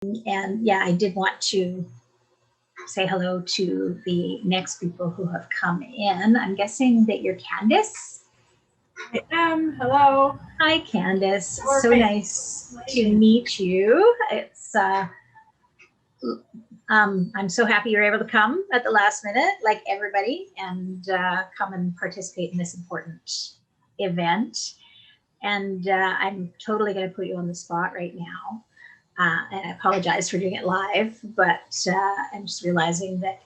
And yeah, I did want to say hello to the next people who have come in. I'm guessing that you're Candice. I am. Hello. Hi, Candice. All So right. nice to meet you. It's I'm so happy you're able to come at the last minute, like everybody, and come and participate in this important event. And I'm totally going to put you on the spot right now. And I apologize for doing it live, but I'm just realizing that,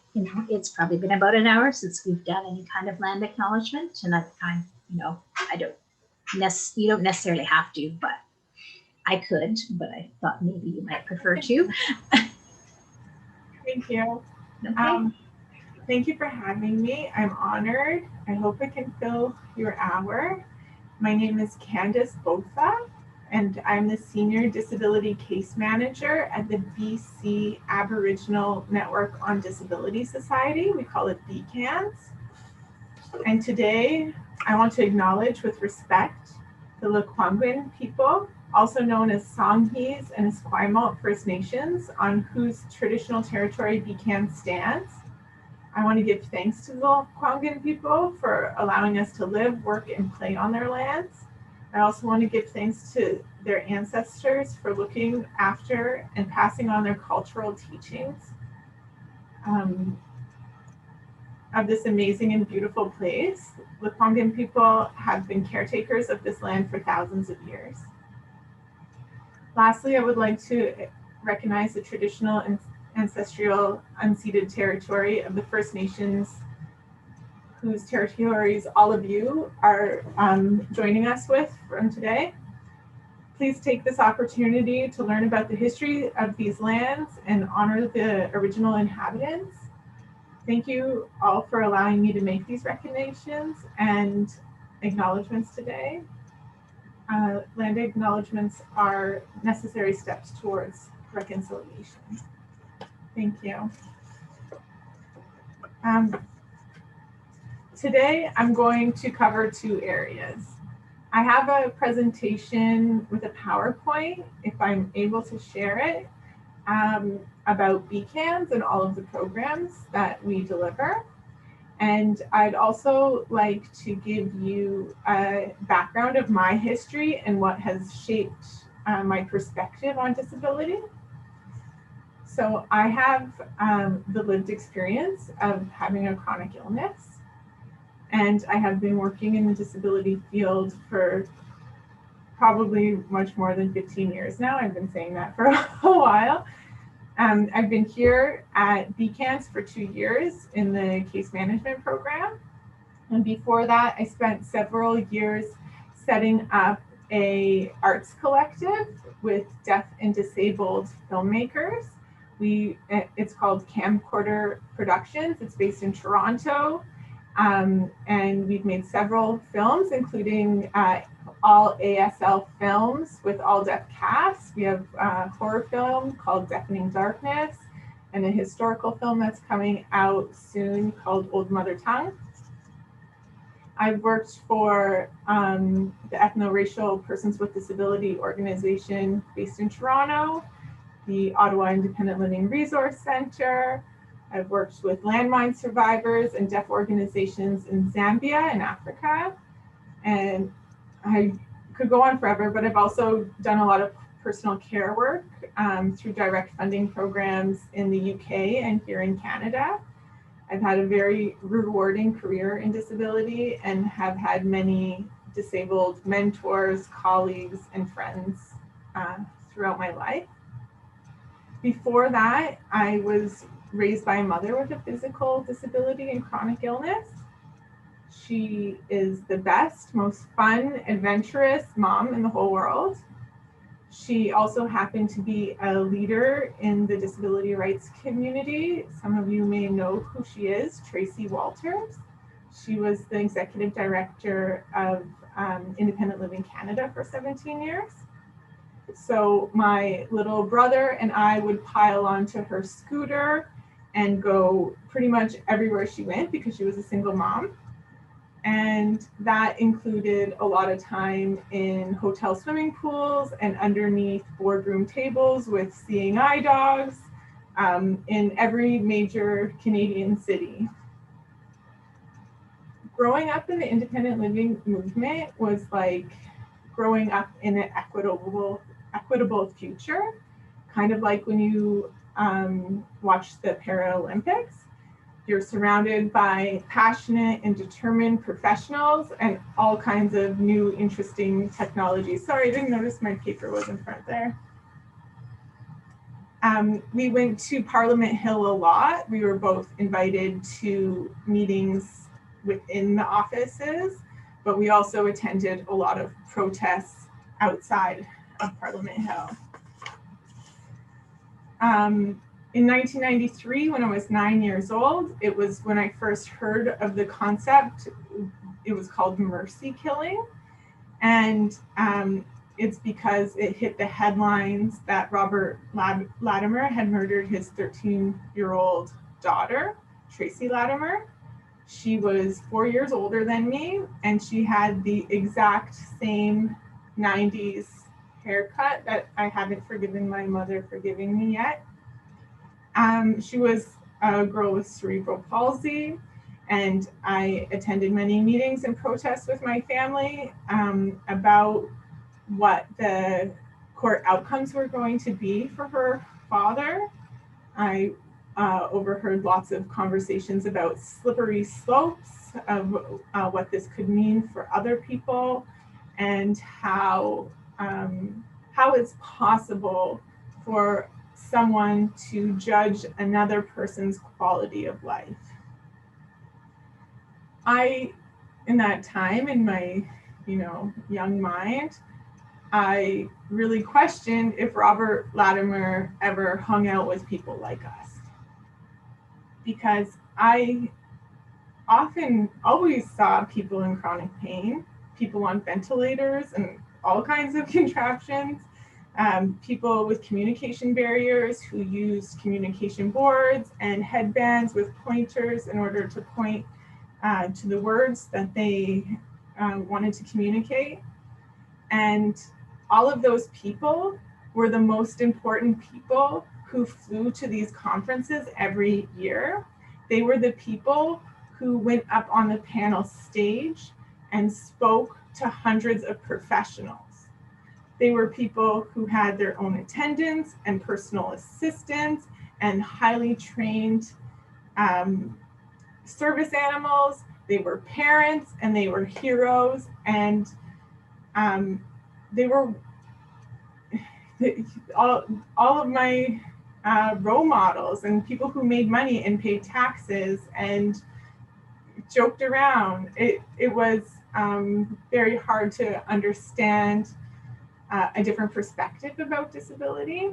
it's probably been about an hour since we've done any kind of land acknowledgement. And at the time, you don't necessarily have to, but I could, but I thought maybe you might prefer to. Thank you. Okay. Thank you for having me. I'm honored. I hope I can fill your hour. My name is Candace Botha, and I'm the Senior Disability Case Manager at the BC Aboriginal Network on Disability Society. We call it BCANDS. And today, I want to acknowledge with respect the Lekwungen people, also known as Songhees and Esquimalt First Nations, on whose traditional territory BCANDS stands. I want to give thanks to the Lekwungen people for allowing us to live, work, and play on their lands. I also want to give thanks to their ancestors for looking after and passing on their cultural teachings of this amazing and beautiful place. Lekwungen people have been caretakers of this land for thousands of years. Lastly, I would like to recognize the traditional and ancestral unceded territory of the First Nations, whose territories all of you are joining us with from today. Please take this opportunity to learn about the history of these lands and honor the original inhabitants. Thank you all for allowing me to make these recognitions and acknowledgements today. Land acknowledgements are necessary steps towards reconciliation. Thank you. Today, I'm going to cover two areas. I have a presentation with a PowerPoint, if I'm able to share it, about BCANDS and all of the programs that we deliver. And I'd also like to give you a background of my history and what has shaped my perspective on disability. So I have the lived experience of having a chronic illness, and I have been working in the disability field for probably much more than 15 years now. I've been saying that for a while. I've been here at BCANDS for 2 years in the case management program. And before that, I spent several years setting up a arts collective with deaf and disabled filmmakers. It's called Camcorder Productions. It's based in Toronto. And we've made several films, including all ASL films with all deaf casts. We have a horror film called Deafening Darkness and a historical film that's coming out soon called Old Mother Tongue. I've worked for the Ethno-Racial Persons with Disability organization based in Toronto, the Ottawa Independent Living Resource Center. I've worked with landmine survivors and deaf organizations in Zambia and Africa. And I could go on forever, but I've also done a lot of personal care work through direct funding programs in the UK and here in Canada. I've had a very rewarding career in disability and have had many disabled mentors, colleagues, and friends throughout my life. Before that, I was raised by a mother with a physical disability and chronic illness. She is the best, most fun, adventurous mom in the whole world. She also happened to be a leader in the disability rights community. Some of you may know who she is, Tracy Walters. She was the executive director of Independent Living Canada for 17 years. So my little brother and I would pile onto her scooter and go pretty much everywhere she went because she was a single mom. And that included a lot of time in hotel swimming pools and underneath boardroom tables with seeing eye dogs in every major Canadian city. Growing up in the independent living movement was like growing up in an equitable future, kind of like when you watch the Paralympics. You're surrounded by passionate and determined professionals and all kinds of new interesting technologies. Sorry, I didn't notice my paper was in front there. We went to Parliament Hill a lot. We were both invited to meetings within the offices, but we also attended a lot of protests outside of Parliament Hill. In 1993, when I was 9 years old, it was when I first heard of the concept. It was called mercy killing. And it's because it hit the headlines that Robert Latimer had murdered his 13-year-old daughter, Tracy Latimer. She was 4 years older than me, and she had the exact same 90s haircut that I haven't forgiven my mother for giving me yet. She was a girl with cerebral palsy, and I attended many meetings and protests with my family about what the court outcomes were going to be for her father. I overheard lots of conversations about slippery slopes of what this could mean for other people, and how it's possible for someone to judge another person's quality of life. In that time, in my, young mind, I really questioned if Robert Latimer ever hung out with people like us. Because I always saw people in chronic pain, people on ventilators and all kinds of contraptions, people with communication barriers who used communication boards and headbands with pointers in order to point to the words that they wanted to communicate. And all of those people were the most important people who flew to these conferences every year. They were the people who went up on the panel stage and spoke to hundreds of professionals. They were people who had their own attendants and personal assistants and highly trained service animals. They were parents and they were heroes, and they were all of my role models and people who made money and paid taxes and joked around. It was very hard to understand a different perspective about disability.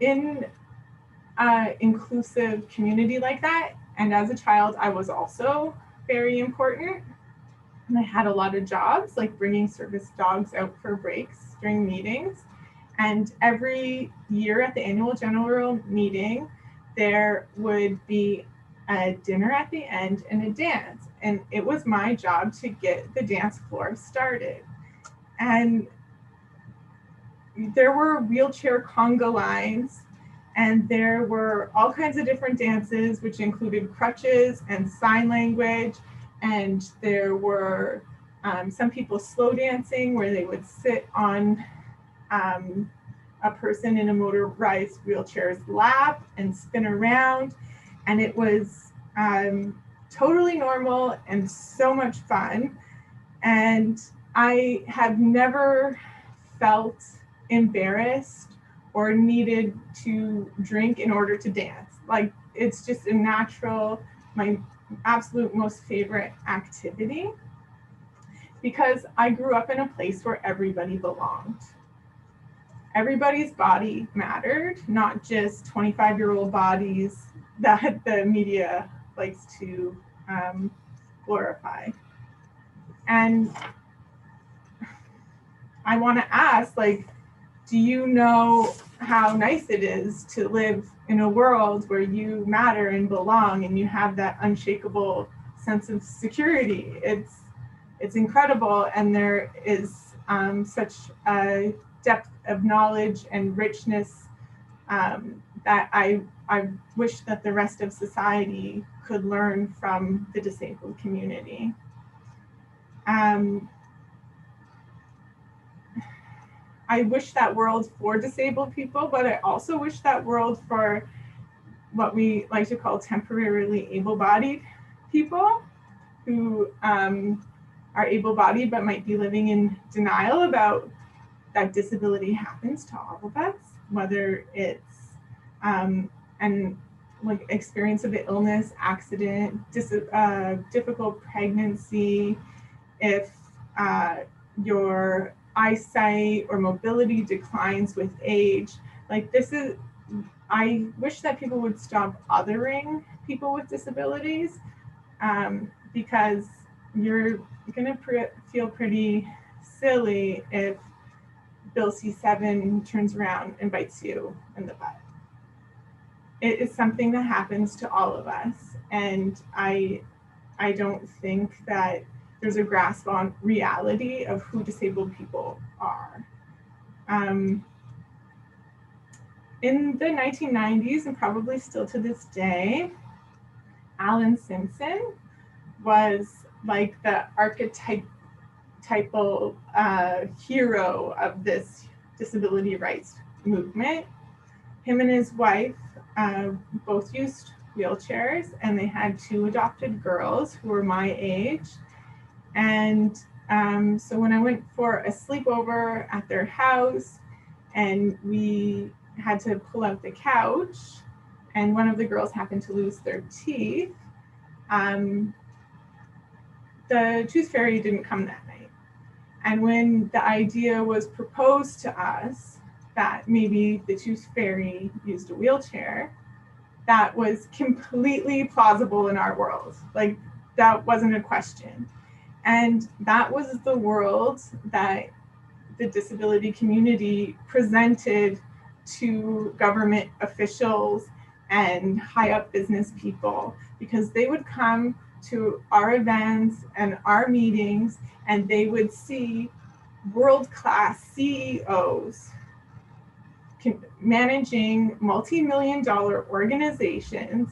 In an inclusive community like that, and as a child, I was also very important. And I had a lot of jobs, like bringing service dogs out for breaks during meetings. And every year at the annual general meeting, there would be a dinner at the end and a dance. And it was my job to get the dance floor started. And there were wheelchair conga lines, and there were all kinds of different dances, which included crutches and sign language. And there were some people slow dancing, where they would sit on a person in a motorized wheelchair's lap and spin around. And it was totally normal and so much fun. And I have never felt embarrassed or needed to drink in order to dance. Like, it's just a natural, my absolute most favorite activity, because I grew up in a place where everybody belonged. Everybody's body mattered, not just 25-year-old bodies that the media likes to glorify. And I want to ask, like, do you know how nice it is to live in a world where you matter and belong and you have that unshakable sense of security. It's incredible, and there is such a depth of knowledge and richness that I wish that the rest of society could learn from the disabled community. I wish that world for disabled people, but I also wish that world for what we like to call temporarily able-bodied people who are able-bodied but might be living in denial about that disability happens to all of us, whether it's an like experience of an illness, accident, difficult pregnancy, if your eyesight or mobility declines with age. Like I wish that people would stop othering people with disabilities, because you're gonna feel pretty silly if Bill C7 turns around and bites you in the butt. It is something that happens to all of us, and I don't think that there's a grasp on reality of who disabled people are. In the 1990s, and probably still to this day, Alan Simpson was like the archetypal hero of this disability rights movement. Him and his wife both used wheelchairs, and they had 2 adopted girls who were my age. And so when I went for a sleepover at their house, and we had to pull out the couch, and one of the girls happened to lose their teeth, the tooth fairy didn't come that night. And when the idea was proposed to us that maybe the tooth fairy used a wheelchair, that was completely plausible in our world. Like, that wasn't a question. And that was the world that the disability community presented to government officials and high up business people, because they would come to our events and our meetings, and they would see world-class CEOs managing multi-million-dollar organizations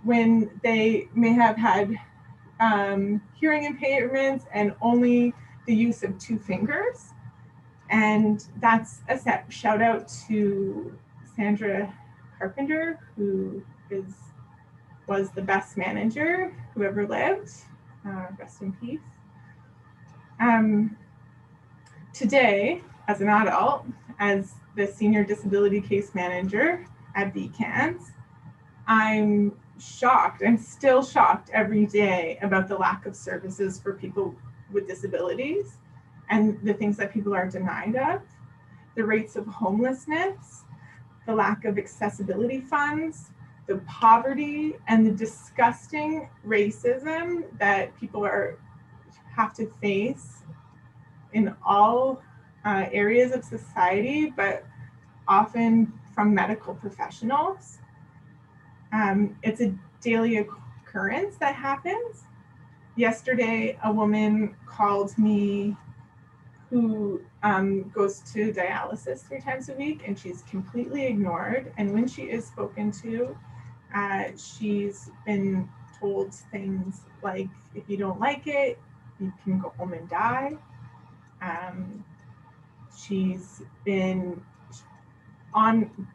when they may have had hearing impairments and only the use of 2 fingers. And that's a shout out to Sandra Carpenter, who was the best manager who ever lived. Rest in peace. Today, as an adult, as the senior disability case manager at BCANDS, I'm shocked. I'm still shocked every day about the lack of services for people with disabilities and the things that people are denied of, the rates of homelessness, the lack of accessibility funds, the poverty, and the disgusting racism that people have to face in all areas of society, but often from medical professionals. It's a daily occurrence that happens. Yesterday, a woman called me who goes to dialysis 3 times a week, and she's completely ignored. And when she is spoken to, she's been told things like, if you don't like it, you can go home and die. She's been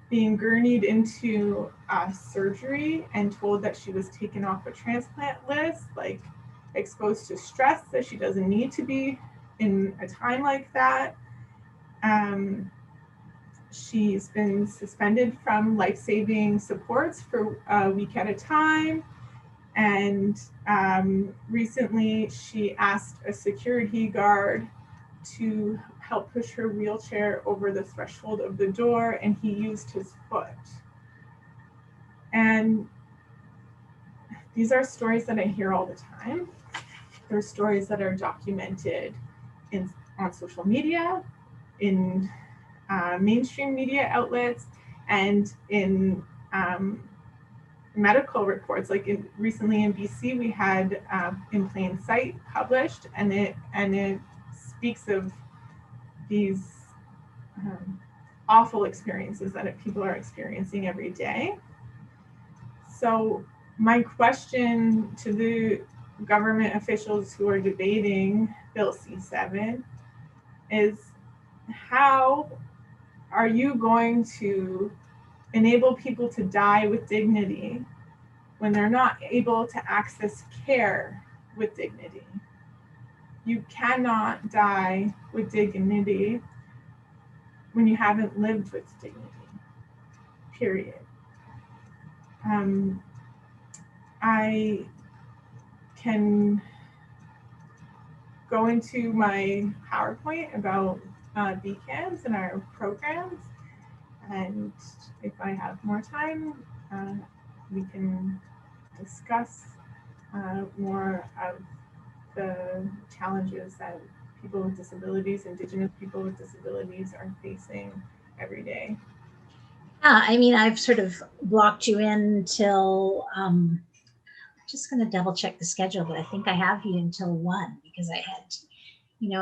being gurneyed into surgery and told that she was taken off a transplant list, like exposed to stress that she doesn't need to be in a time like that. She's been suspended from life-saving supports for a week at a time. And recently she asked a security guard to help push her wheelchair over the threshold of the door, and he used his foot. And these are stories that I hear all the time. They're stories that are documented on social media, in mainstream media outlets and in medical reports. Like recently in BC, we had In Plain Sight published, and it speaks of these awful experiences that people are experiencing every day. So my question to the government officials who are debating Bill C7 is, how are you going to enable people to die with dignity when they're not able to access care with dignity? You cannot die with dignity when you haven't lived with dignity, period. I can go into my PowerPoint about BCANDS and our programs, and if I have more time, we can discuss more of the challenges that people with disabilities, Indigenous people with disabilities, are facing every day. I mean, I've sort of blocked you in till, just going to double check the schedule, but I think I have you until 1 because I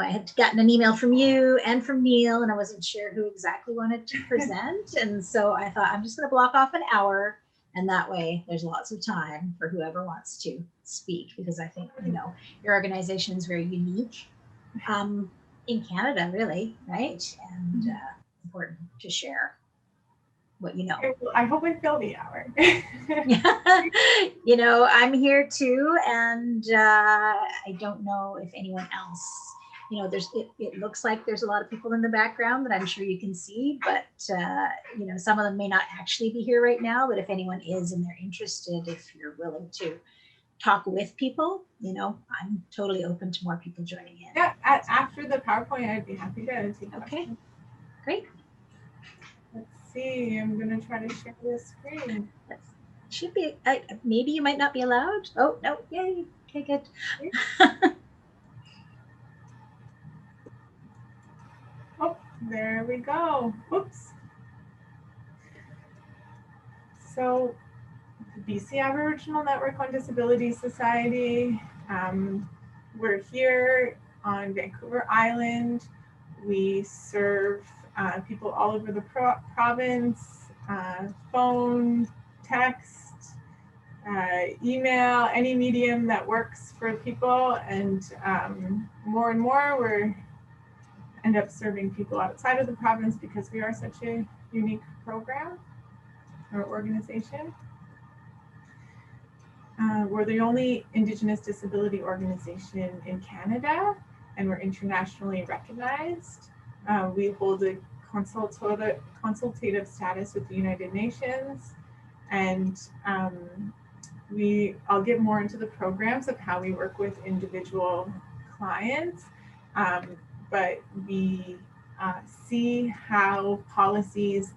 had gotten an email from you and from Neil, and I wasn't sure who exactly wanted to present. And so I thought, I'm just going to block off an hour, and that way there's lots of time for whoever wants to speak, because I think, your organization is very unique in Canada, really, right? And important to share what you know. I hope I fill the hour. I'm here too, and I don't know if anyone else, it looks like there's a lot of people in the background that I'm sure you can see, but some of them may not actually be here right now. But if anyone is and they're interested, if you're willing to talk with people, I'm totally open to more people joining in. Yeah, after the PowerPoint, I'd be happy to take questions. Okay, great. Let's see, I'm going to try to share this screen. Should be, maybe you might not be allowed. Oh, no, yay, okay, good. Oh, there we go. Whoops. So, the BC Aboriginal Network on Disabilities Society, we're here on Vancouver Island. We serve people all over the province, phone, text, email, any medium that works for people, and more and more we end up serving people outside of the province because we are such a unique program or organization. We're the only Indigenous disability organization in Canada, and we're internationally recognized. We hold a consultative status with the United Nations, and I'll get more into the programs of how we work with individual clients, but we see how policies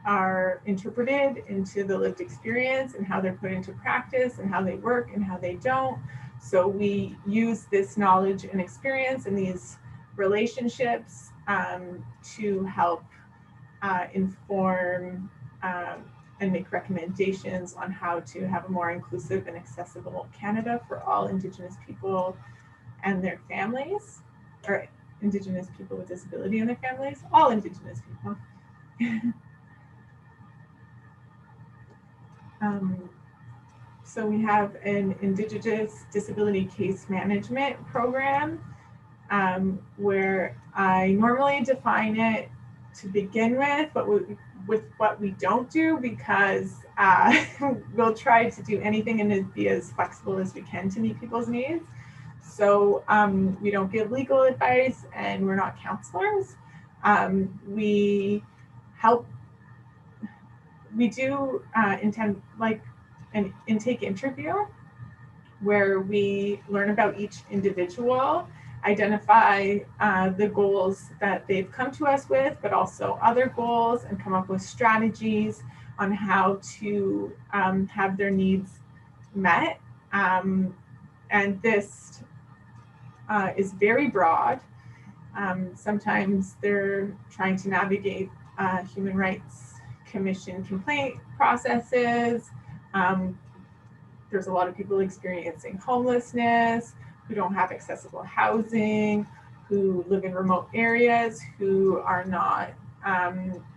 are interpreted into the lived experience and how they're put into practice and how they work and how they don't. So we use this knowledge and experience and these relationships to help inform and make recommendations on how to have a more inclusive and accessible Canada for all Indigenous people and their families, or Indigenous people with disability and their families, all Indigenous people. So we have an Indigenous disability case management program where I normally define it to begin with, but with what we don't do, because we'll try to do anything and be as flexible as we can to meet people's needs. So we don't give legal advice and we're not counselors. We do an intake interview where we learn about each individual, identify the goals that they've come to us with, but also other goals, and come up with strategies on how to have their needs met. And this is very broad. Sometimes they're trying to navigate Human Rights Commission complaint processes. There's a lot of people experiencing homelessness, who don't have accessible housing, who live in remote areas, who are not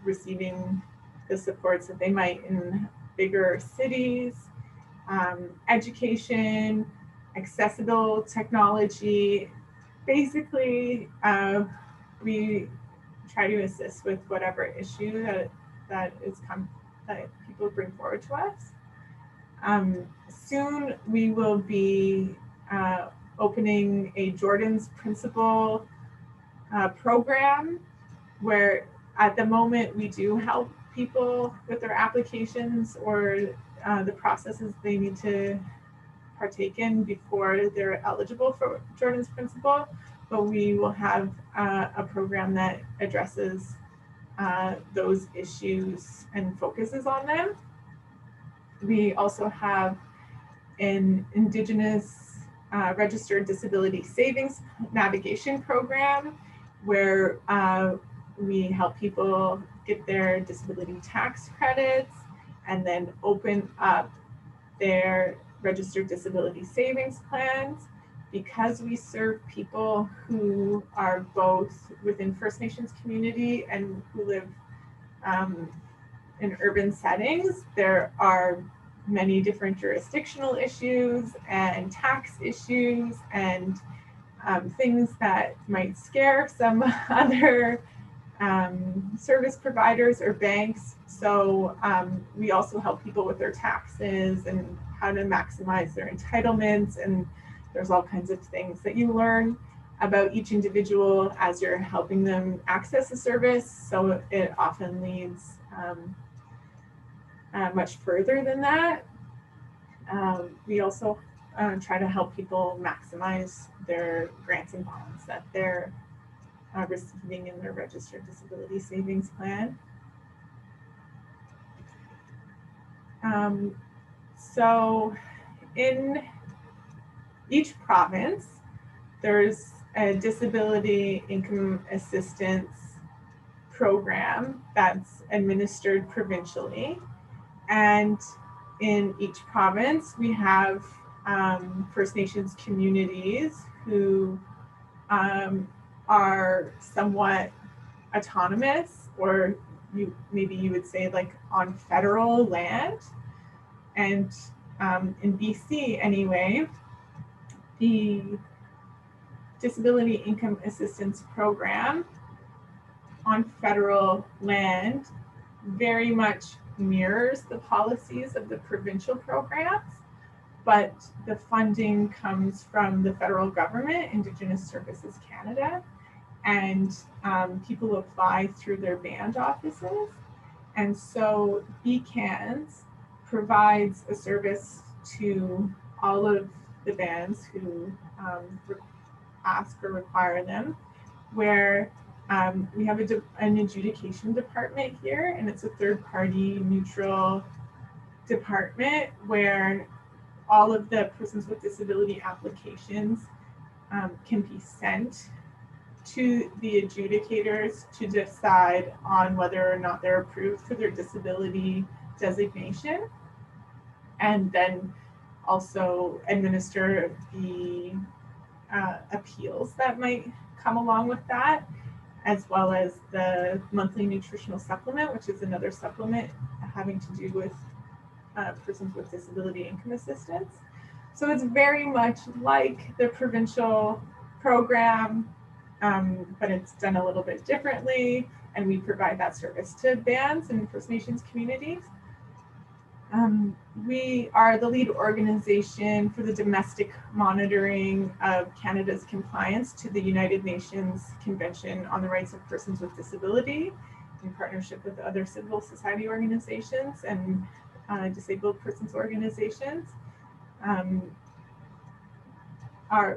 receiving the supports that they might in bigger cities. Education, accessible technology. Basically, we try to assist with whatever issue that people bring forward to us. Soon we will be opening a Jordan's Principle program, where at the moment we do help people with their applications or the processes they need to partake in before they're eligible for Jordan's Principle, but we will have a program that addresses those issues and focuses on them. We also have an Indigenous registered disability savings navigation program, where we help people get their disability tax credits and then open up their registered disability savings plans. Because we serve people who are both within First Nations community and who live in urban settings, there are many different jurisdictional issues and tax issues and things that might scare some other service providers or banks. So we also help people with their taxes and how to maximize their entitlements. And there's all kinds of things that you learn about each individual as you're helping them access a service. So it often leads much further than that. We also try to help people maximize their grants and bonds that they're receiving in their registered disability savings plan. So in each province, there's a disability income assistance program that's administered provincially. And in each province, we have First Nations communities who are somewhat autonomous, or maybe you would say like on federal land. And in BC anyway, the Disability Income Assistance Program on federal land very much mirrors the policies of the provincial programs, but the funding comes from the federal government, Indigenous Services Canada, and people apply through their band offices. And so BCANDS provides a service to all of the bands who ask or require them, where we have an adjudication department here, and it's a third-party neutral department where all of the persons with disability applications can be sent to the adjudicators to decide on whether or not they're approved for their disability designation, and then also administer the appeals that might come along with that, as well as the monthly nutritional supplement, which is another supplement having to do with persons with disability income assistance. So it's very much like the provincial program, but it's done a little bit differently, and we provide that service to bands and First Nations communities. We are the lead organization for the domestic monitoring of Canada's compliance to the United Nations Convention on the Rights of Persons with Disability, in partnership with other civil society organizations and disabled persons organizations.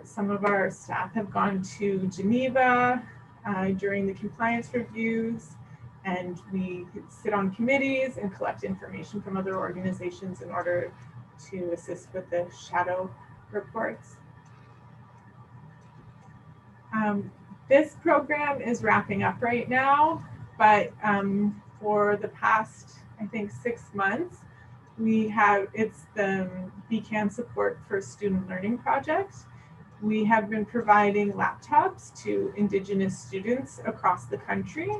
Some of our staff have gone to Geneva during the compliance reviews, and we sit on committees and collect information from other organizations in order to assist with the shadow reports. This program is wrapping up right now, but for the past, I think, 6 months, it's the BCANDS support for student learning project. We have been providing laptops to Indigenous students across the country.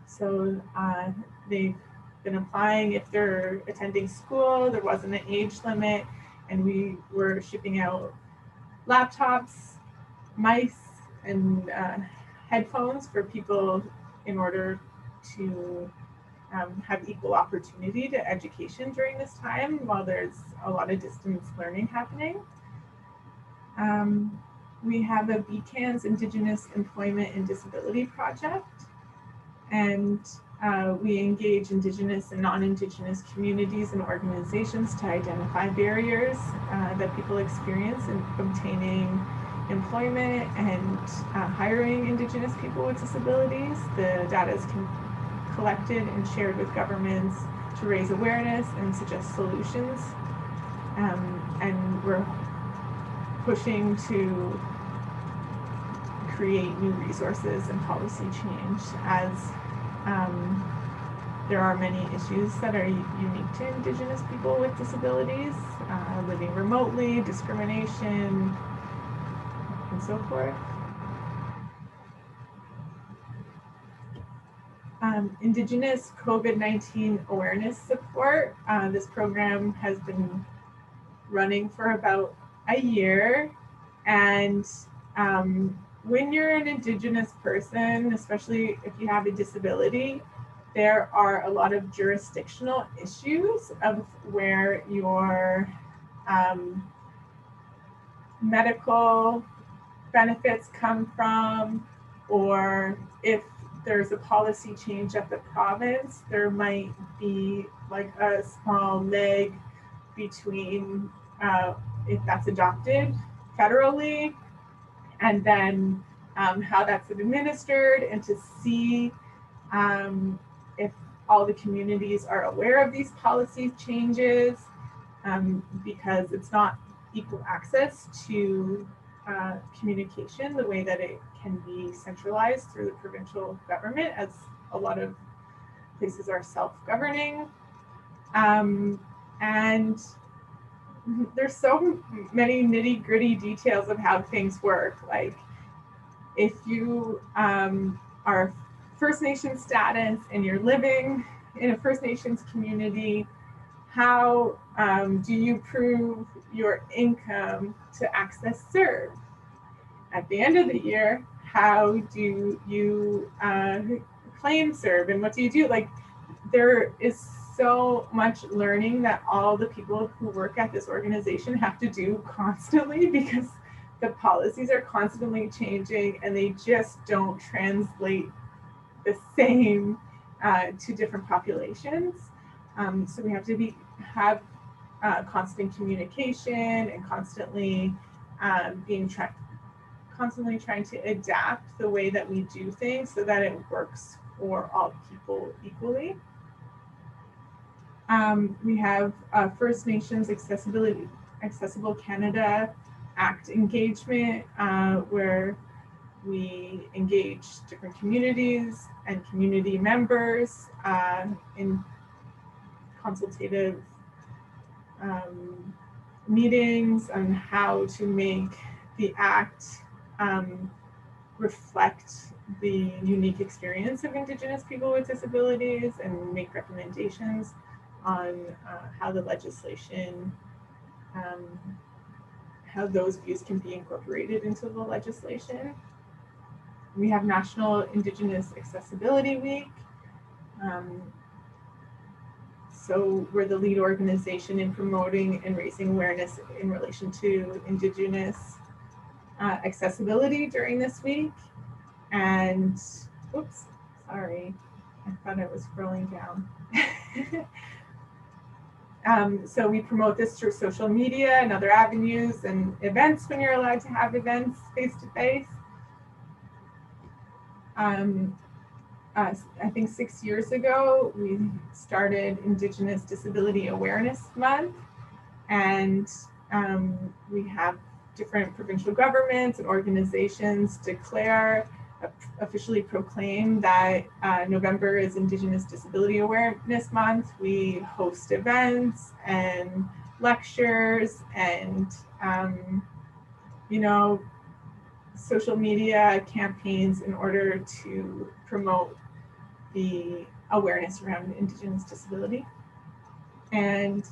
So they've been applying if they're attending school, there wasn't an age limit, and we were shipping out laptops, mice, and headphones for people in order to have equal opportunity to education during this time while there's a lot of distance learning happening. We have a BCANDS Indigenous Employment and Disability Project, and we engage Indigenous and non-Indigenous communities and organizations to identify barriers that people experience in obtaining employment and hiring Indigenous people with disabilities. The data is collected and shared with governments to raise awareness and suggest solutions. And we're pushing to create new resources and policy change as there are many issues that are unique to Indigenous people with disabilities, living remotely, discrimination, and so forth. Indigenous COVID-19 awareness support. This program has been running for about a year, and when you're an Indigenous person, especially if you have a disability, there are a lot of jurisdictional issues of where your medical benefits come from, or if there's a policy change at the province, there might be like a small lag between if that's adopted federally and then how that's administered, and to see if all the communities are aware of these policy changes, because it's not equal access to communication the way that it can be centralized through the provincial government, as a lot of places are self-governing. And there's so many nitty-gritty details of how things work. Like if you are First Nation status and you're living in a First Nations community, how do you prove your income to access CERB? At the end of the year, how do you claim CERB, and what do you do? Like, there is so much learning that all the people who work at this organization have to do constantly, because the policies are constantly changing and they just don't translate the same to different populations. So we have to have constant communication and constantly constantly trying to adapt the way that we do things so that it works for all people equally. We have First Nations Accessible Canada Act engagement, where we engage different communities and community members in consultative meetings on how to make the Act reflect the unique experience of Indigenous people with disabilities, and make recommendations on how the legislation, how those views can be incorporated into the legislation. We have National Indigenous Accessibility Week. So we're the lead organization in promoting and raising awareness in relation to Indigenous accessibility during this week. And, oops, sorry, I thought I was scrolling down. So we promote this through social media and other avenues and events when you're allowed to have events face-to-face. I think 6 years ago, we started Indigenous Disability Awareness Month, and we have different provincial governments and organizations declare, officially proclaim that November is Indigenous Disability Awareness Month. We host events and lectures and, you know, social media campaigns in order to promote the awareness around Indigenous disability. And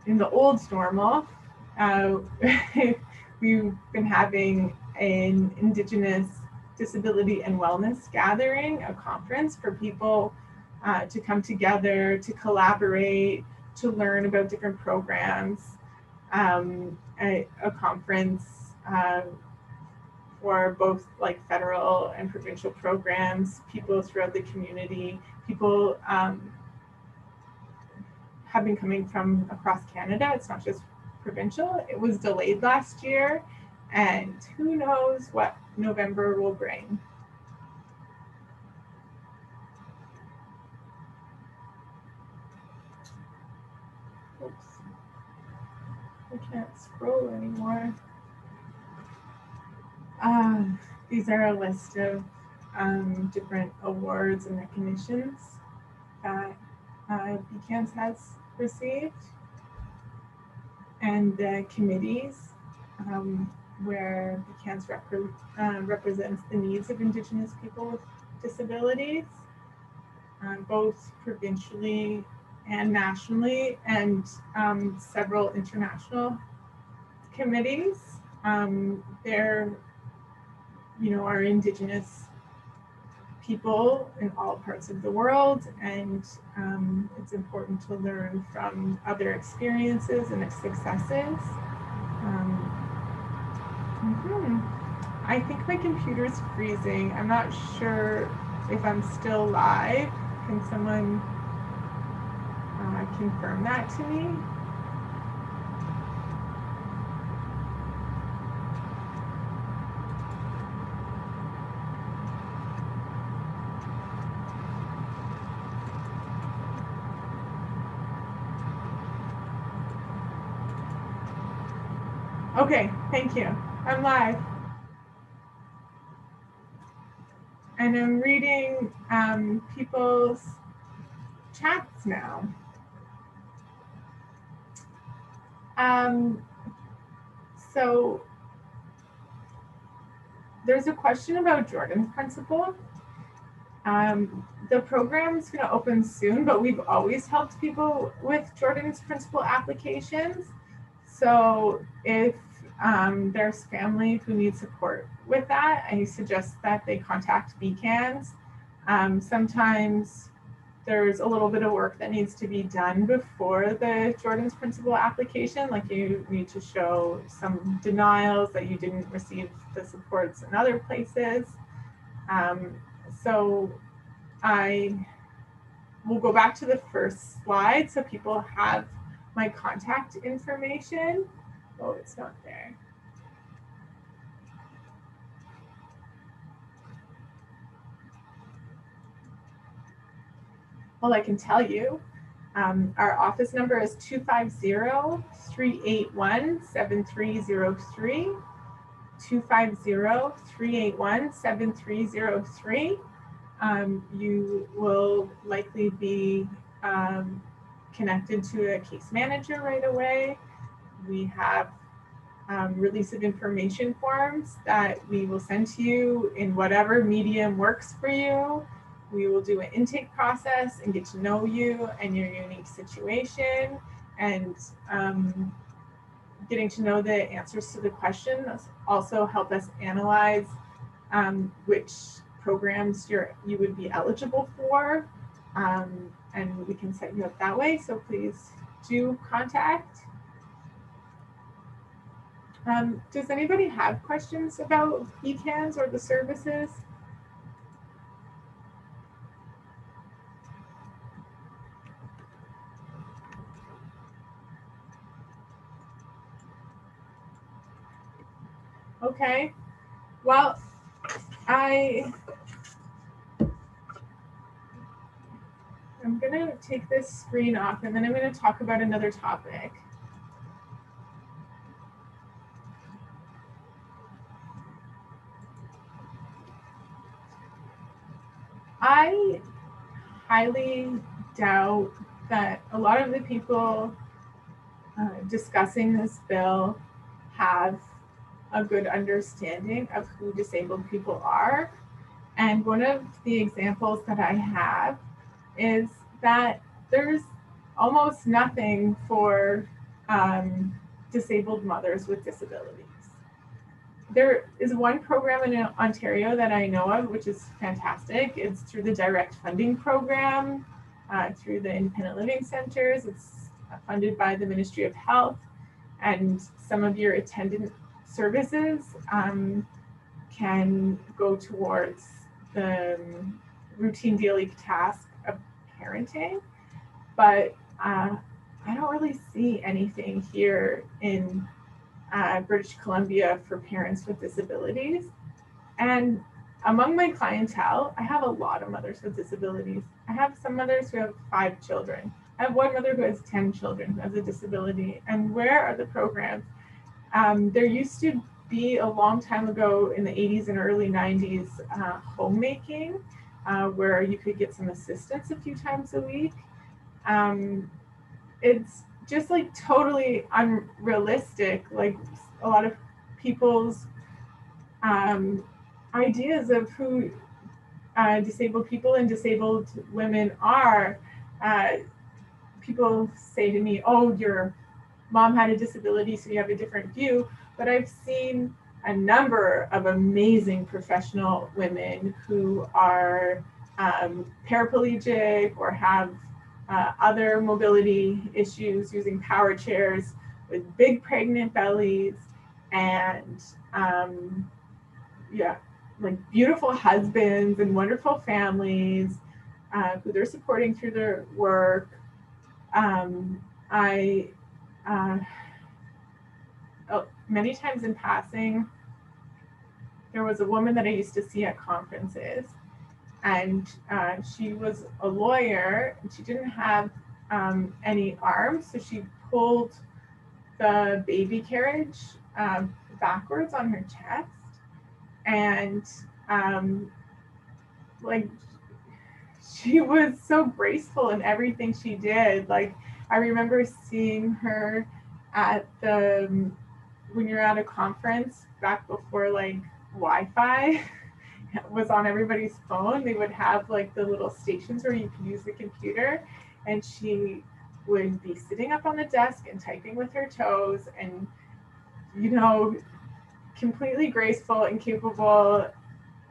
in the old normal, we've been having an Indigenous Disability and Wellness gathering, a conference for people to come together, to collaborate, to learn about different programs, a conference for both like federal and provincial programs, people throughout the community, people have been coming from across Canada. It's not just provincial. It was delayed last year, and who knows what November will bring. Oops. I can't scroll anymore. These are a list of different awards and recognitions that BCANDS has received, and the committees where BCANDS represents the needs of Indigenous people with disabilities, both provincially and nationally, and several international committees. There, you know, are Indigenous people in all parts of the world, and it's important to learn from other experiences and successes. I think my computer's freezing. I'm not sure if I'm still live. Can someone confirm that to me? Okay, thank you. I'm live. And I'm reading people's chats now. So there's a question about Jordan's principle. The program's going to open soon, but we've always helped people with Jordan's principle applications. So if there's family who needs support with that, I suggest that they contact BCANDS. Sometimes there's a little bit of work that needs to be done before the Jordan's principle application, like you need to show some denials that you didn't receive the supports in other places. So I will go back to the first slide so people have my contact information. Oh, it's not there. Well, I can tell you, our office number is 250-381-7303, 250-381-7303. You will likely be connected to a case manager right away. We have release of information forms that we will send to you in whatever medium works for you. We will do an intake process and get to know you and your unique situation, and getting to know the answers to the questions also help us analyze which programs you would be eligible for, and we can set you up that way. So please do contact. Does anybody have questions about BCANDS or the services? Okay, well, I'm gonna take this screen off and then I'm gonna talk about another topic. I highly doubt that a lot of the people discussing this bill have a good understanding of who disabled people are. And one of the examples that I have is that there's almost nothing for disabled mothers with disabilities. There is one program in Ontario that I know of, which is fantastic. It's through the direct funding program, through the independent living centers. It's funded by the Ministry of Health, and some of your attendant services can go towards the routine daily task of parenting. But I don't really see anything here in British Columbia for parents with disabilities. And among my clientele, I have a lot of mothers with disabilities. I have some mothers who have 5 children. I have one mother who has 10 children who has a disability. And where are the programs? There used to be a long time ago in the 80s and early 90s homemaking, where you could get some assistance a few times a week. It's just like totally unrealistic. Like a lot of people's ideas of who disabled people and disabled women are. People say to me, oh, your mom had a disability, so you have a different view. But I've seen a number of amazing professional women who are paraplegic or have other mobility issues, using power chairs, with big pregnant bellies, and like beautiful husbands and wonderful families who they're supporting through their work. Many times in passing, there was a woman that I used to see at conferences, and she was a lawyer, and she didn't have any arms, so she pulled the baby carriage backwards on her chest, and like she was so graceful in everything she did. Like I remember seeing her at when you're at a conference back before like Wi-Fi was on everybody's phone, they would have like the little stations where you could use the computer, and she would be sitting up on the desk and typing with her toes, and completely graceful and capable,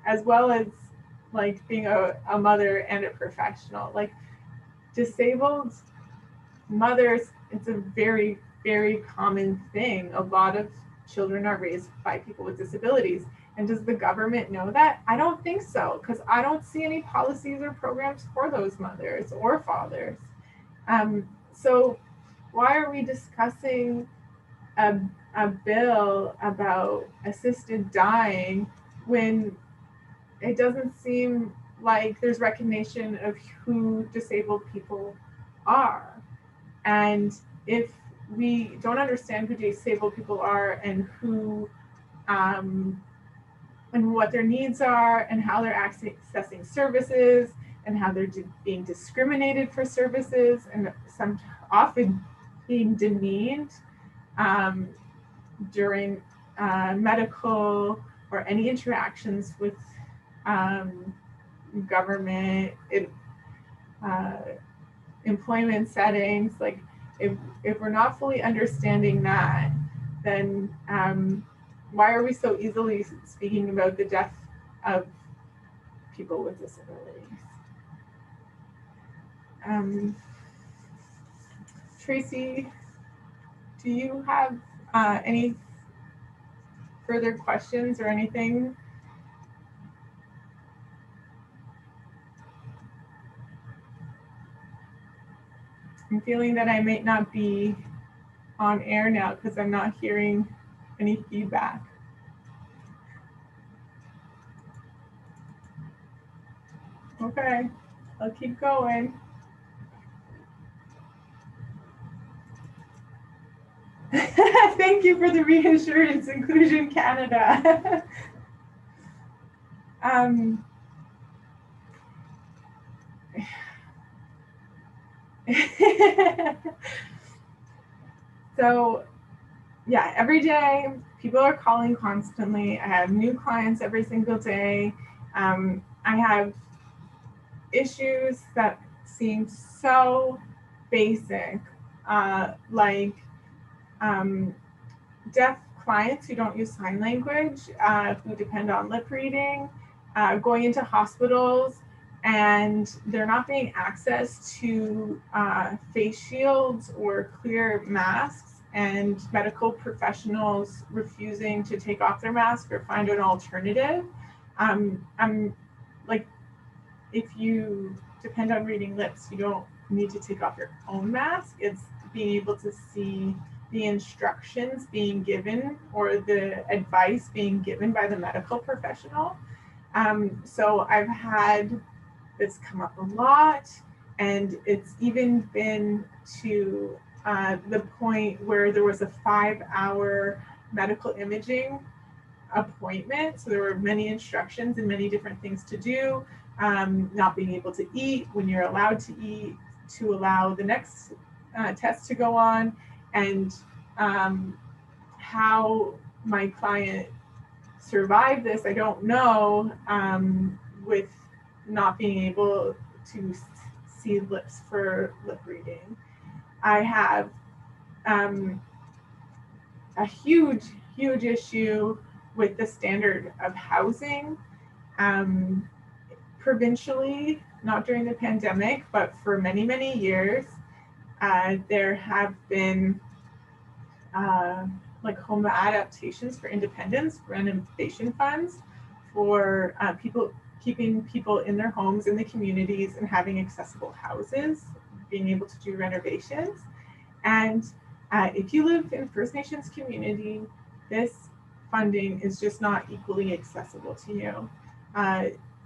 as well as like being a mother and a professional. Like disabled mothers, it's a very, very common thing. A lot of children are raised by people with disabilities. And does the government know that? I don't think so, because I don't see any policies or programs for those mothers or fathers. So why are we discussing a bill about assisted dying when it doesn't seem like there's recognition of who disabled people are? And if we don't understand who disabled people are and who and what their needs are and how they're accessing services and how they're being discriminated for services and often being demeaned during medical or any interactions with government, employment settings. Like if we're not fully understanding that, then why are we so easily speaking about the death of people with disabilities? Tracy, do you have any further questions or anything? I'm feeling that I might not be on air now because I'm not hearing any feedback. Okay, I'll keep going. Thank you for the reassurance, Inclusion Canada. So yeah, every day people are calling constantly. I have new clients every single day. I have issues that seem so basic, like deaf clients who don't use sign language, who depend on lip reading, going into hospitals, and they're not being access to face shields or clear masks, and medical professionals refusing to take off their mask or find an alternative. I'm like, if you depend on reading lips, you don't need to take off your own mask. It's being able to see the instructions being given or the advice being given by the medical professional. So I've had this come up a lot, and it's even been to the point where there was a 5-hour medical imaging appointment. So there were many instructions and many different things to do, not being able to eat when you're allowed to eat, to allow the next test to go on, and how my client survived this, I don't know, with not being able to see lips for lip reading. I have a huge issue with the standard of housing, provincially, not during the pandemic, but for many years. There have been like home adaptations for independence, renovation funds for keeping people in their homes, in the communities, and having accessible houses, being able to do renovations. And if you live in First Nations community, this funding is just not equally accessible to you.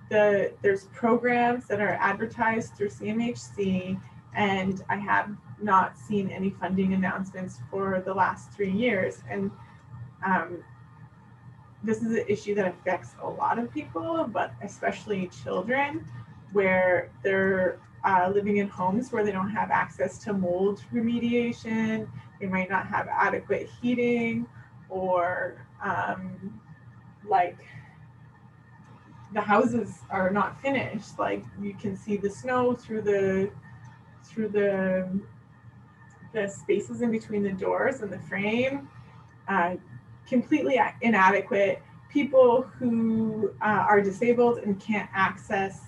There's programs that are advertised through CMHC, and I have not seen any funding announcements for the last 3 years. And this is an issue that affects a lot of people, but especially children, where they're living in homes where they don't have access to mold remediation, they might not have adequate heating, or like the houses are not finished. Like you can see the snow through the spaces in between the doors and the frame. Completely inadequate. People who are disabled and can't access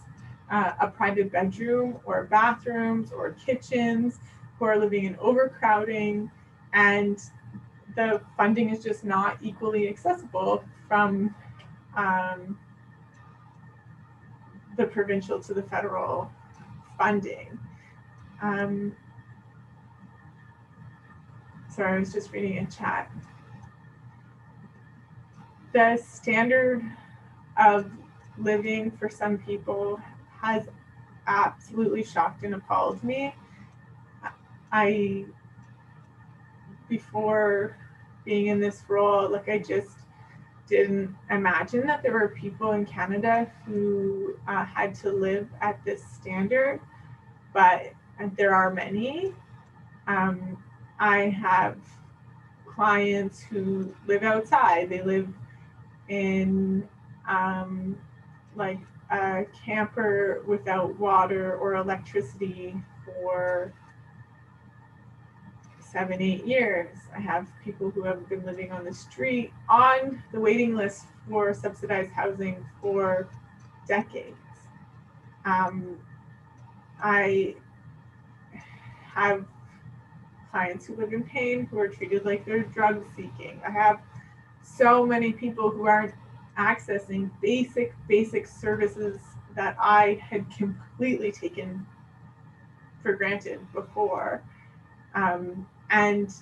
a private bedroom or bathrooms or kitchens, who are living in overcrowding, and the funding is just not equally accessible from the provincial to the federal funding. Sorry, I was just reading a chat. The standard of living for some people has absolutely shocked and appalled me. Before being in this role, like I just didn't imagine that there were people in Canada who had to live at this standard, but there are many. I have clients who live outside. They live in like a camper without water or electricity for 7-8 years. I have people who have been living on the street, on the waiting list for subsidized housing for decades. I have clients who live in pain, who are treated like they're drug seeking. I have so many people who aren't accessing basic services that I had completely taken for granted before. And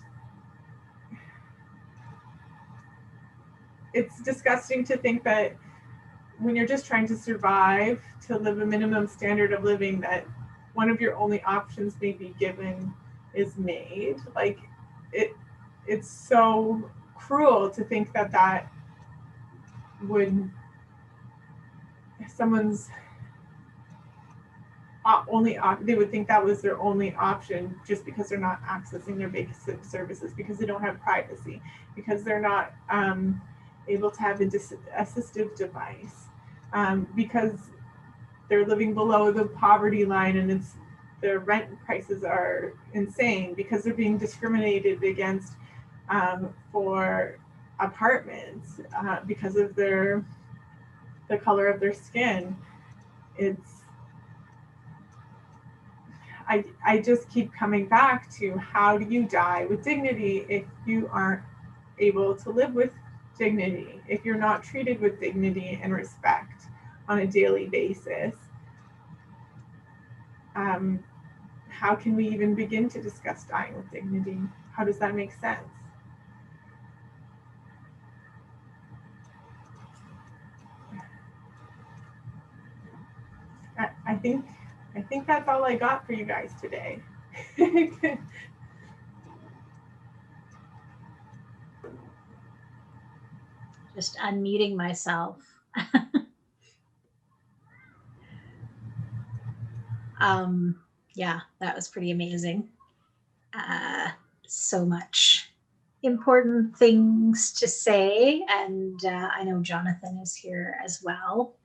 it's disgusting to think that when you're just trying to survive, to live a minimum standard of living, that one of your only options may be given is made. Like it's so cruel to think that that would, someone's they would think that was their only option, just because they're not accessing their basic services, because they don't have privacy, because they're not able to have an assistive device, because they're living below the poverty line, and their rent prices are insane, because they're being discriminated against for apartments because of the color of their skin. I just keep coming back to, how do you die with dignity if you aren't able to live with dignity, if you're not treated with dignity and respect on a daily basis? How can we even begin to discuss dying with dignity? How does that make sense? I think that's all I got for you guys today. Just unmuting myself. Yeah, that was pretty amazing. So much important things to say, and I know Jonathan is here as well.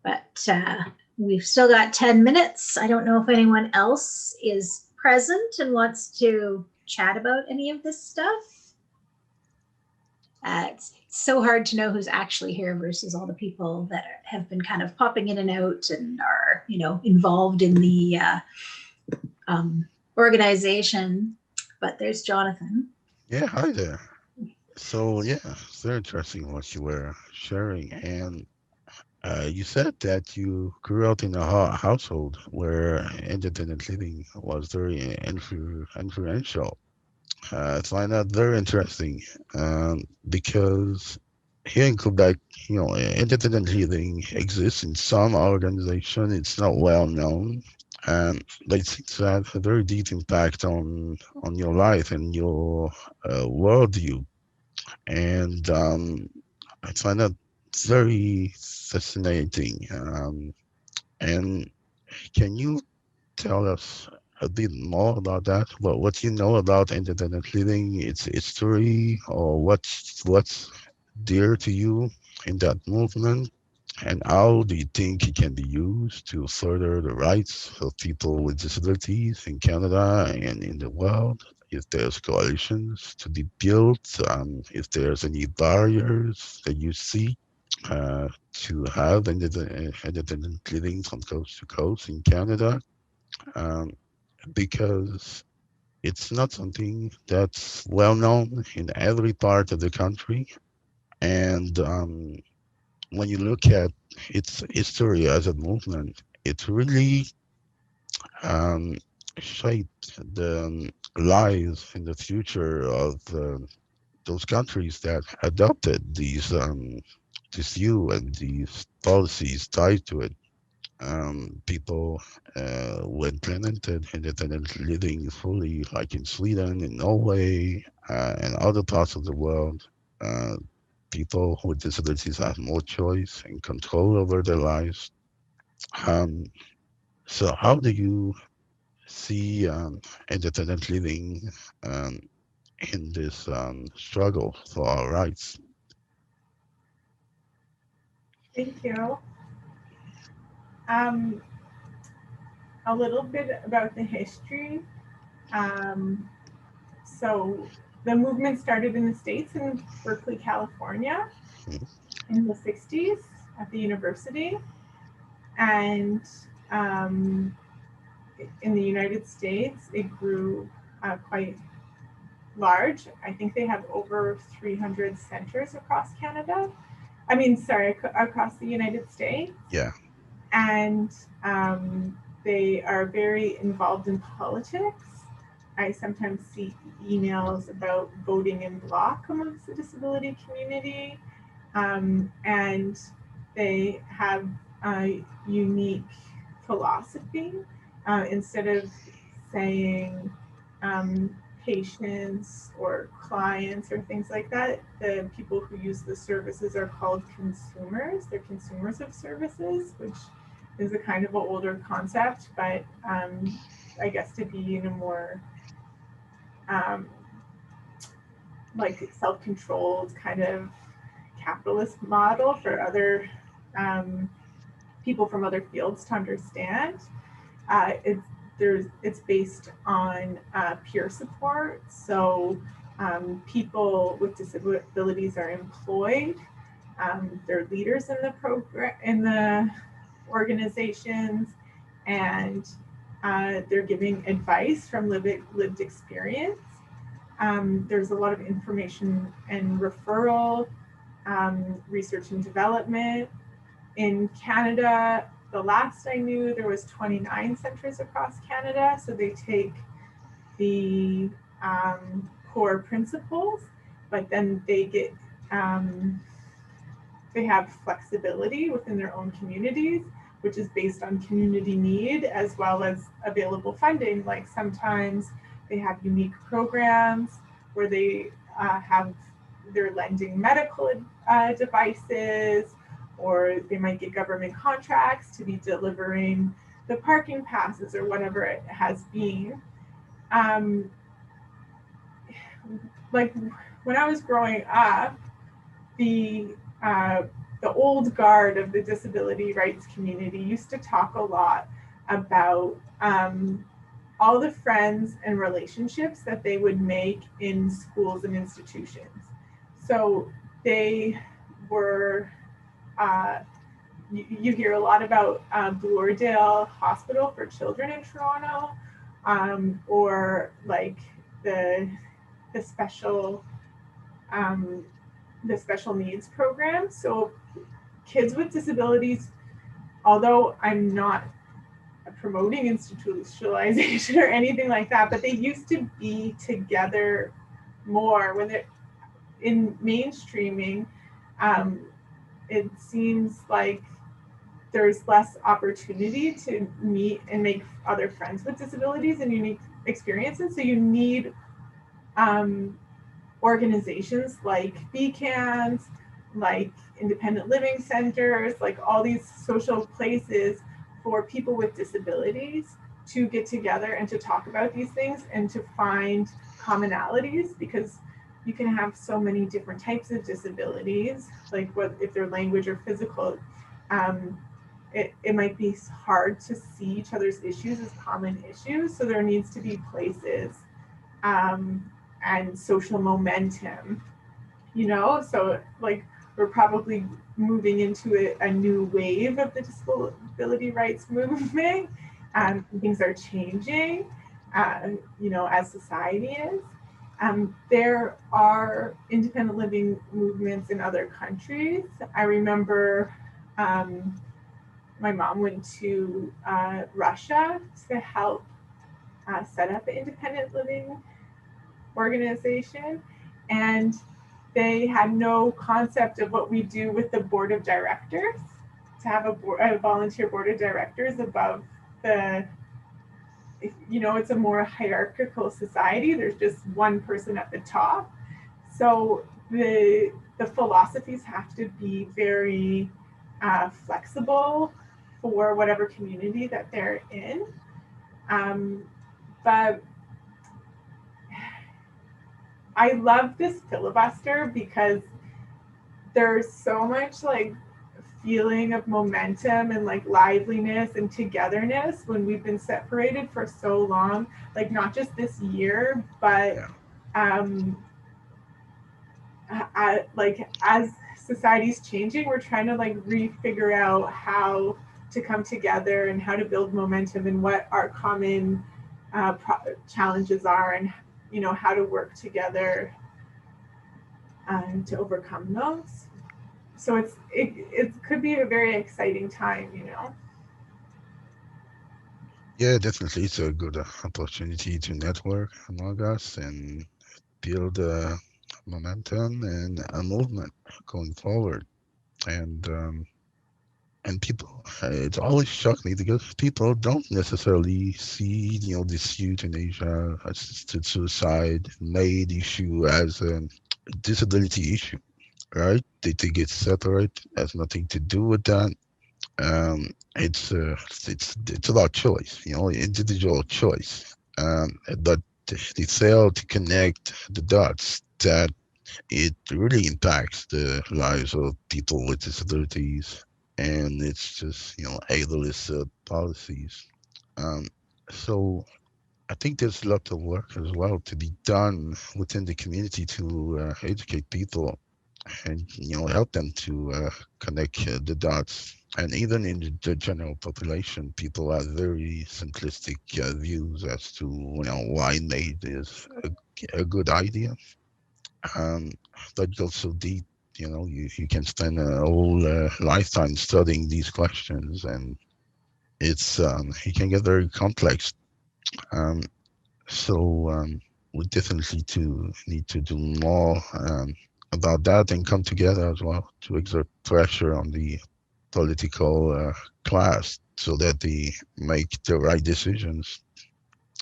But we've still got 10 minutes. I don't know if anyone else is present and wants to chat about any of this stuff. It's so hard to know who's actually here versus all the people that have been kind of popping in and out and are, involved in the organization. But there's Jonathan. Yeah, hi there. So yeah, it's very interesting what you were sharing, and you said that you grew up in a household where independent living was very influential. I find that very interesting, because here in Quebec, independent living exists in some organization. It's not well known, and but it seems to have a very deep impact on your life and your worldview. And I find that very fascinating. And can you tell us a bit more about that? What you know about independent living, its history, or what's dear to you in that movement, and how do you think it can be used to further the rights of people with disabilities in Canada and in the world? If there's coalitions to be built, if there's any barriers that you see to have independent living from coast to coast in Canada, um, because it's not something that's well known in every part of the country. And when you look at its history as a movement, it really um, shaped the lives in the future of those countries that adopted this view and these policies tied to it. People who implemented independent living fully, like in Sweden, in Norway, and other parts of the world. Uh, People with disabilities have more choice and control over their lives. Um, so, how do you see independent living um, in this struggle for our rights? Thank you. A little bit about the history. So the movement started in the States, in Berkeley, California, in the 60s at the university. And in the United States, it grew quite large. I think they have over 300 centers across Canada. Across the United States. Yeah. And they are very involved in politics. I sometimes see emails about voting in bloc amongst the disability community. And they have a unique philosophy. Instead of saying patients or clients or things like that, the people who use the services are called consumers. They're consumers of services, which is a kind of an older concept, but I guess to be in a more like self-controlled kind of capitalist model for other people from other fields to understand. It's based on peer support. So people with disabilities are employed. They're leaders in the program, in the organizations, and they're giving advice from lived experience. There's a lot of information and referral, research and development. In Canada, the last I knew, there was 29 centres across Canada. So they take the core principles, but then they get they have flexibility within their own communities, which is based on community need as well as available funding. Like sometimes they have unique programs where they they're lending medical devices, or they might get government contracts to be delivering the parking passes or whatever it has been. Like when I was growing up, the old guard of the disability rights community used to talk a lot about all the friends and relationships that they would make in schools and institutions. So they were, you hear a lot about Blue Ordale Hospital for Children in Toronto, or like the special needs program. So kids with disabilities, although I'm not promoting institutionalization or anything like that, but they used to be together more when they're in mainstreaming. It seems like there's less opportunity to meet and make other friends with disabilities and unique experiences. So you need organizations like BCANDS, like independent living centers, like all these social places for people with disabilities to get together and to talk about these things and to find commonalities, because you can have so many different types of disabilities, like what if they're language or physical. It might be hard to see each other's issues as common issues. So there needs to be places and social momentum, so like we're probably moving into a new wave of the disability rights movement. Things are changing, as society is. There are independent living movements in other countries. I remember my mom went to Russia to help set up an independent living organization, and they had no concept of what we do with the board of directors, to have a volunteer board of directors above it's a more hierarchical society. There's just one person at the top. So the philosophies have to be very flexible for whatever community that they're in. But I love this filibuster because there's so much like feeling of momentum and like liveliness and togetherness when we've been separated for so long, like not just this year, but like as society's changing, we're trying to like refigure out how to come together and how to build momentum and what our common challenges are, and how to work together to overcome those. So it could be a very exciting time, Yeah, definitely. It's a good opportunity to network among us and build momentum and a movement going forward. And people, it always shocked me because people don't necessarily see, this euthanasia, assisted suicide, MAID issue as a disability issue, right? They think it's separate, has nothing to do with that. It's about choice, individual choice. But they fail to connect the dots that it really impacts the lives of people with disabilities, and it's just ableist policies. Um, so I think there's a lot of work as well to be done within the community to educate people and help them to connect the dots. And even in the general population, people have very simplistic views as to why MAID is a good idea. Um, but goes so deep, you can spend a whole lifetime studying these questions, and it's it can get very complex. Um, so we definitely to need to do more about that and come together as well to exert pressure on the political class so that they make the right decisions.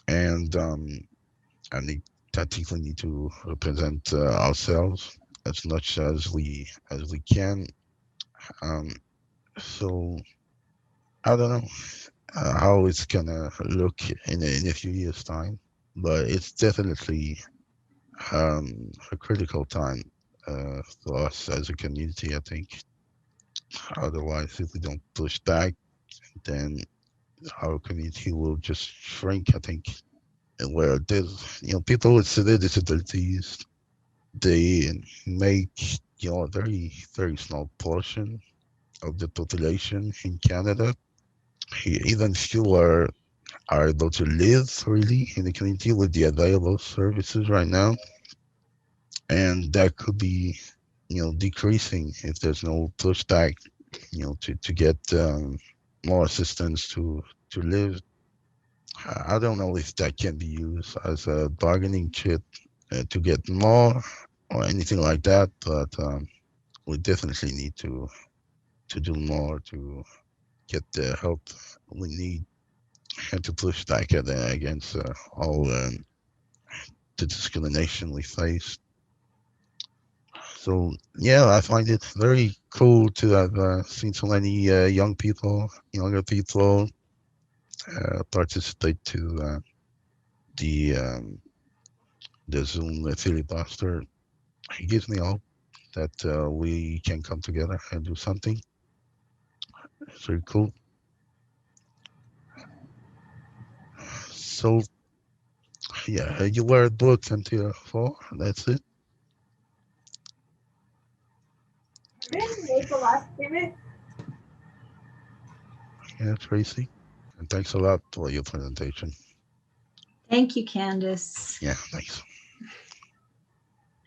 And they tactically need to represent ourselves as much as we can. Um, so I don't know how it's gonna look in a few years' time, but it's definitely a critical time for us as a community. I think otherwise, if we don't push back, then our community will just shrink. I think. And where there's people with severe disabilities, they make a very very small portion of the population in Canada. Even fewer are able to live really in the community with the available services right now, and that could be decreasing if there's no pushback to get more assistance to live. I don't know if that can be used as a bargaining chip to get more or anything like that, but we definitely need to do more to get the help we need and to push back against all the discrimination we face. So yeah, I find it very cool to have seen so many younger people participate to the um, the Zoom filibuster. It gives me hope that we can come together and do something. It's very cool. So yeah, you were booked until 4. That's it. Make the last statement. Yeah, Tracy. And thanks a lot for your presentation. Thank you, Candice. Yeah, thanks.